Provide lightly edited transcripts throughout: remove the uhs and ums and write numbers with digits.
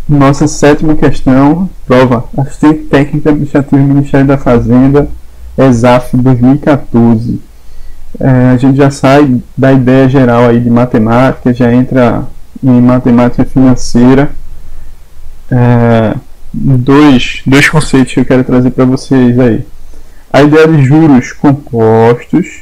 Nossa sétima questão, prova, assistente técnico administrativo do Ministério da Fazenda, ESAF 2014. A gente já sai da ideia geral aí de matemática, já entra em matemática financeira. Dois conceitos que eu quero trazer para vocês aí. A ideia de juros compostos,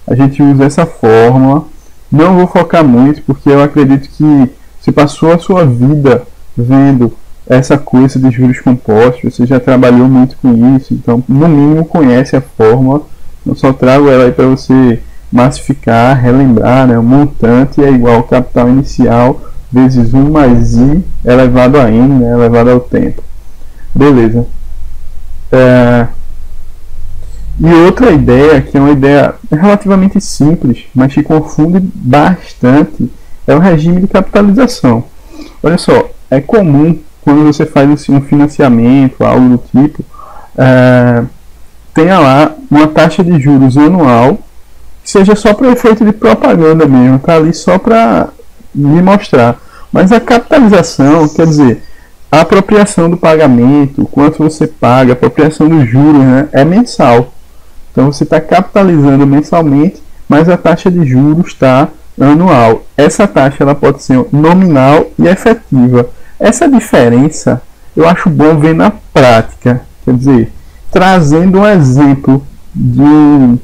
a gente usa essa fórmula. Não vou focar muito, porque eu acredito que você passou a sua vida vendo essa coisa de juros compostos, você já trabalhou muito com isso, então no mínimo conhece a fórmula. Eu só trago ela aí para você massificar, relembrar, né? O montante é igual ao capital inicial vezes 1 mais I elevado a N, né? Elevado ao tempo. Beleza. E outra ideia, que é uma ideia relativamente simples, mas que confunde bastante, é o regime de capitalização. Olha só, é comum quando você faz um financiamento, algo do tipo, tenha lá uma taxa de juros anual, que seja só para efeito de propaganda mesmo, tá ali só para me mostrar. Mas a capitalização, quer dizer, a apropriação do pagamento, quanto você paga, a apropriação dos juros, né, é mensal. Então você está capitalizando mensalmente, mas a taxa de juros está anual. Essa taxa ela pode ser nominal e efetiva. Essa diferença eu acho bom ver na prática, quer dizer, trazendo um exemplo de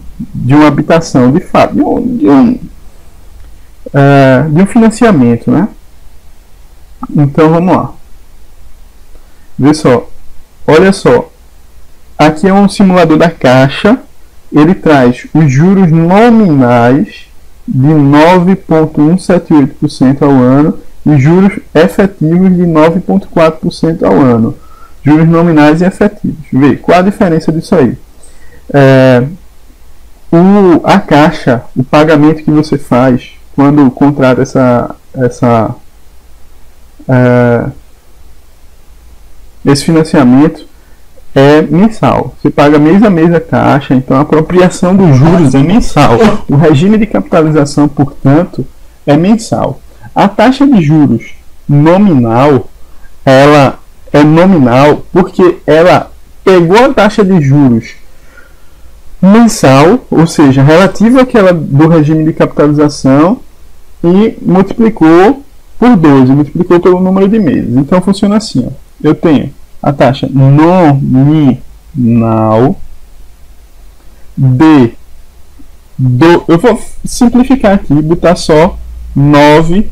uma habitação, de fato, de um financiamento, né? Então vamos lá. Vê só, olha só, aqui é um simulador da Caixa, ele traz os juros nominais de 9,178% ao ano e juros efetivos de 9,4% ao ano. Juros nominais e efetivos. Vê, qual a diferença disso aí? A Caixa, o pagamento que você faz quando contrata esse financiamento é mensal. Você paga mês a mês a Caixa, então a apropriação dos juros é mensal. O regime de capitalização, portanto, é mensal. A taxa de juros nominal, ela é nominal porque ela pegou a taxa de juros mensal, ou seja, relativa àquela do regime de capitalização, e multiplicou por 12, multiplicou pelo número de meses. Então funciona assim, ó. Eu tenho a taxa nominal eu vou simplificar aqui, botar só 9%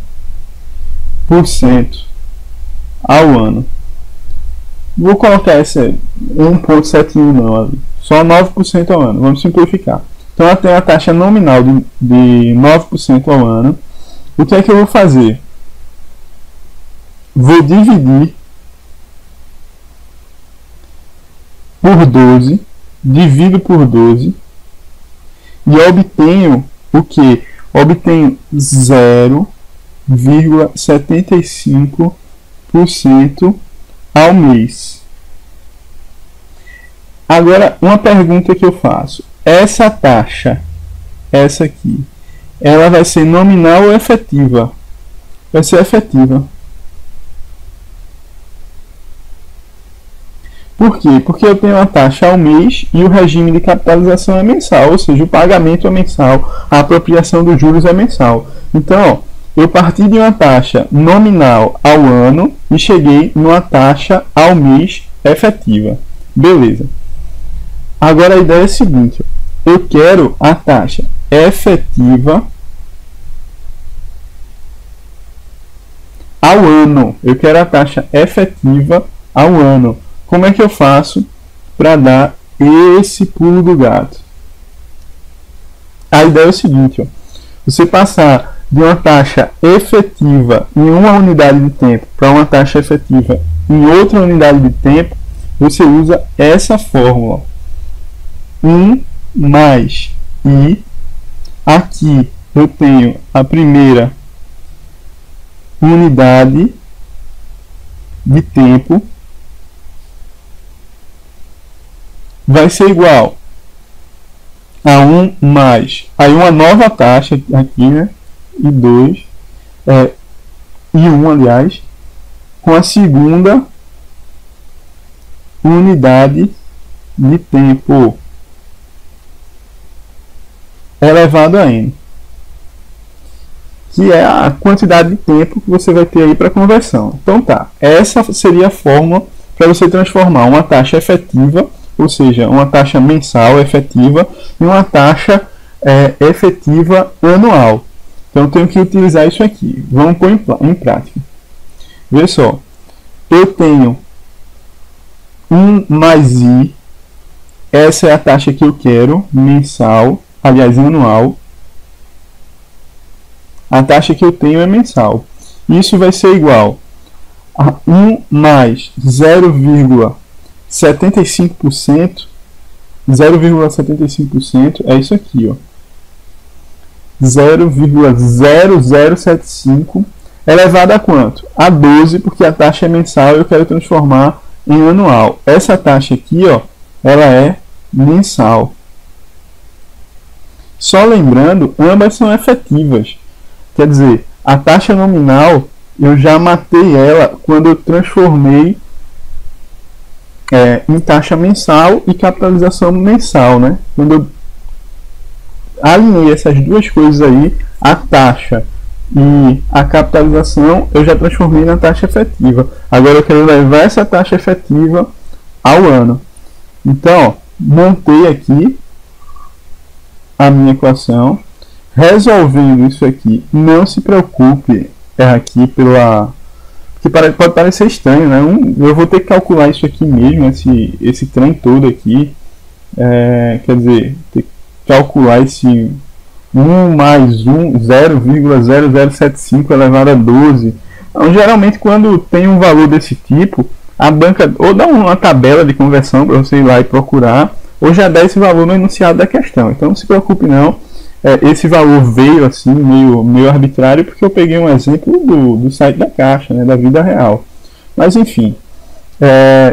ao ano. Vou colocar essa 1,71 não ali, só 9% ao ano. Vamos simplificar. Então eu tenho a taxa nominal de 9% ao ano. O que é que eu vou fazer? Vou dividir por 12, divido por 12 e obtenho o que? Obtenho 0,75% ao mês. Agora, uma pergunta que eu faço: essa taxa, essa aqui, ela vai ser nominal ou efetiva? Vai ser efetiva. Por quê? Porque eu tenho a taxa ao mês e o regime de capitalização é mensal, ou seja, o pagamento é mensal, a apropriação dos juros é mensal. Então, eu parti de uma taxa nominal ao ano e cheguei numa taxa ao mês efetiva. Beleza. Agora a ideia é a seguinte: eu quero a taxa efetiva ao ano. Eu quero a taxa efetiva ao ano. Como é que eu faço para dar esse pulo do gato? A ideia é o seguinte, ó. Você passar de uma taxa efetiva em uma unidade de tempo para uma taxa efetiva em outra unidade de tempo, você usa essa fórmula. 1 mais I. Aqui eu tenho a primeira unidade de tempo, vai ser igual a 1 mais, aí uma nova taxa aqui, né? E 2, e 1, aliás, com a segunda unidade de tempo elevado a n, que é a quantidade de tempo que você vai ter aí para conversão. Então tá, essa seria a fórmula para você transformar uma taxa efetiva, ou seja, uma taxa mensal efetiva, em uma taxa efetiva anual. Então eu tenho que utilizar isso aqui. Vamos pôr em prática. Vê só, eu tenho 1 mais i, essa é a taxa que eu quero, mensal, aliás, anual. A taxa que eu tenho é mensal. Isso vai ser igual a 1 mais 0,75%. 0,75% é isso aqui, ó. 0,0075 elevado a quanto? A 12, porque a taxa é mensal e eu quero transformar em anual. Essa taxa aqui, ó, ela é mensal. Só lembrando, ambas são efetivas. Quer dizer, a taxa nominal eu já matei ela quando eu transformei em taxa mensal e capitalização mensal, né? Quando eu alinhei essas duas coisas aí, a taxa e a capitalização, eu já transformei na taxa efetiva. Agora eu quero levar essa taxa efetiva ao ano. Então, ó, montei aqui a minha equação. Resolvendo isso aqui, não se preocupe aqui que pode parecer estranho, né? Eu vou ter que calcular isso aqui mesmo, esse trem todo aqui. Quer dizer, ter que calcular esse 1 mais 1, 0,0075 elevado a 12. Então, geralmente, quando tem um valor desse tipo, a banca ou dá uma tabela de conversão para você ir lá e procurar, ou já dá esse valor no enunciado da questão. Então, não se preocupe não. Esse valor veio assim meio arbitrário, porque eu peguei um exemplo do site da Caixa, né, da vida real. Mas enfim,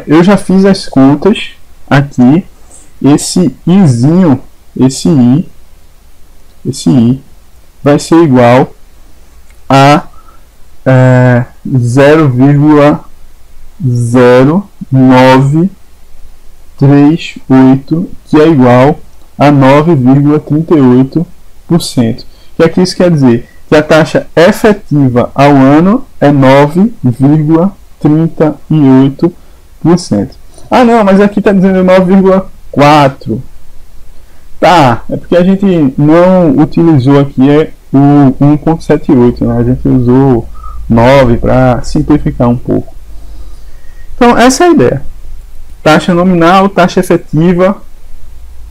eu já fiz as contas aqui. Esse izinho, esse i vai ser igual a 0,0938, que é igual a 9,38%. Que aqui isso quer dizer que a taxa efetiva ao ano é 9,38%. Ah não, mas aqui está dizendo 9,4%. Tá, é porque a gente não utilizou aqui o 1,78, né? A gente usou 9 para simplificar um pouco. Então essa é a ideia. Taxa nominal, taxa efetiva.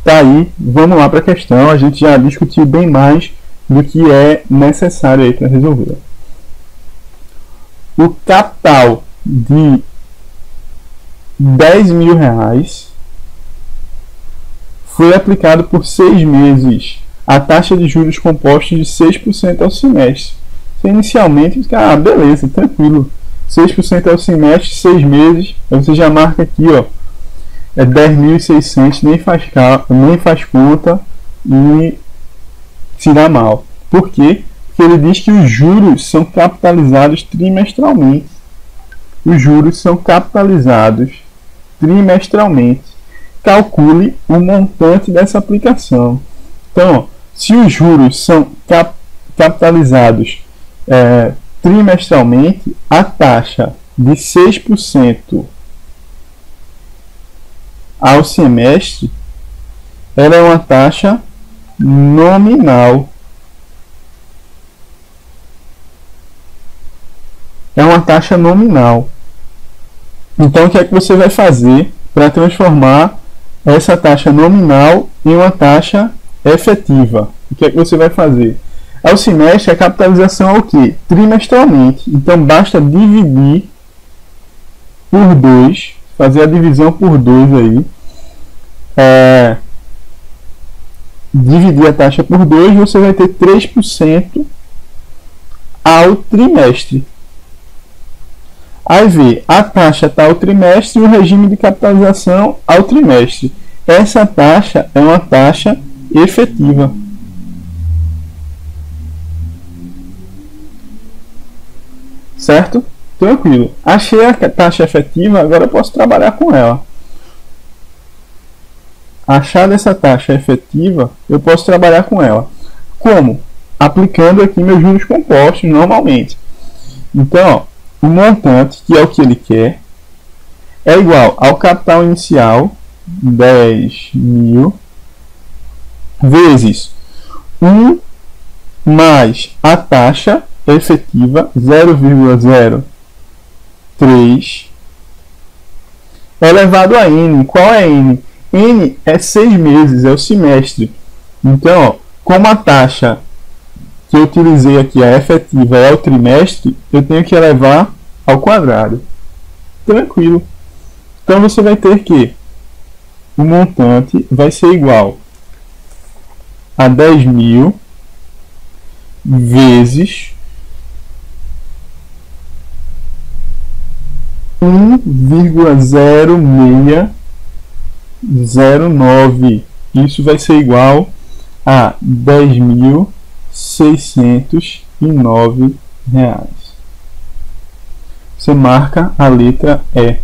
Tá aí, vamos lá para a questão. A gente já discutiu bem mais do que é necessário aí para resolver. O capital de R$10.000 foi aplicado por 6 meses a taxa de juros compostos de 6% ao semestre. Você inicialmente fica, beleza, tranquilo. 6% ao semestre, 6 meses. Aí você já marca aqui, ó. É 10.600, nem faz conta e se dá mal. Por quê? Porque ele diz que os juros são capitalizados trimestralmente. Os juros são capitalizados trimestralmente. Calcule o montante dessa aplicação. Então, ó, se os juros são capitalizados trimestralmente, a taxa de 6% ao semestre, ela é uma taxa nominal. É uma taxa nominal. Então, o que é que você vai fazer para transformar essa taxa nominal em uma taxa efetiva? O que é que você vai fazer? Ao semestre, a capitalização é o quê? Trimestralmente. Então, basta dividir por 2, fazer a divisão por 2 aí. Dividir a taxa por 2, você vai ter 3% ao trimestre. Aí vê, a taxa está ao trimestre e o regime de capitalização ao trimestre. Essa taxa é uma taxa efetiva. Certo? Tranquilo. Achei a taxa efetiva, agora eu posso trabalhar com ela. Achada essa taxa efetiva, eu posso trabalhar com ela. Como? Aplicando aqui meus juros compostos normalmente. Então, ó, o montante, que é o que ele quer, é igual ao capital inicial, 10.000, vezes 1 mais a taxa efetiva, 0,03, elevado a n. Qual é n? N é 6 meses, é o semestre. Então, ó, como a taxa que eu utilizei aqui, a efetiva, é o trimestre, eu tenho que elevar ao quadrado. Tranquilo. Então você vai ter que o montante vai ser igual a 10.000 vezes 1,0609. Isso vai ser igual a 10.609 reais. Você marca a letra E.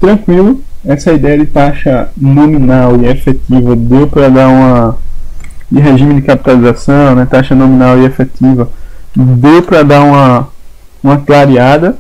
Tranquilo? Essa ideia de taxa nominal e efetiva deu para dar uma... de regime de capitalização, né? Taxa nominal e efetiva, deu para dar uma clareada.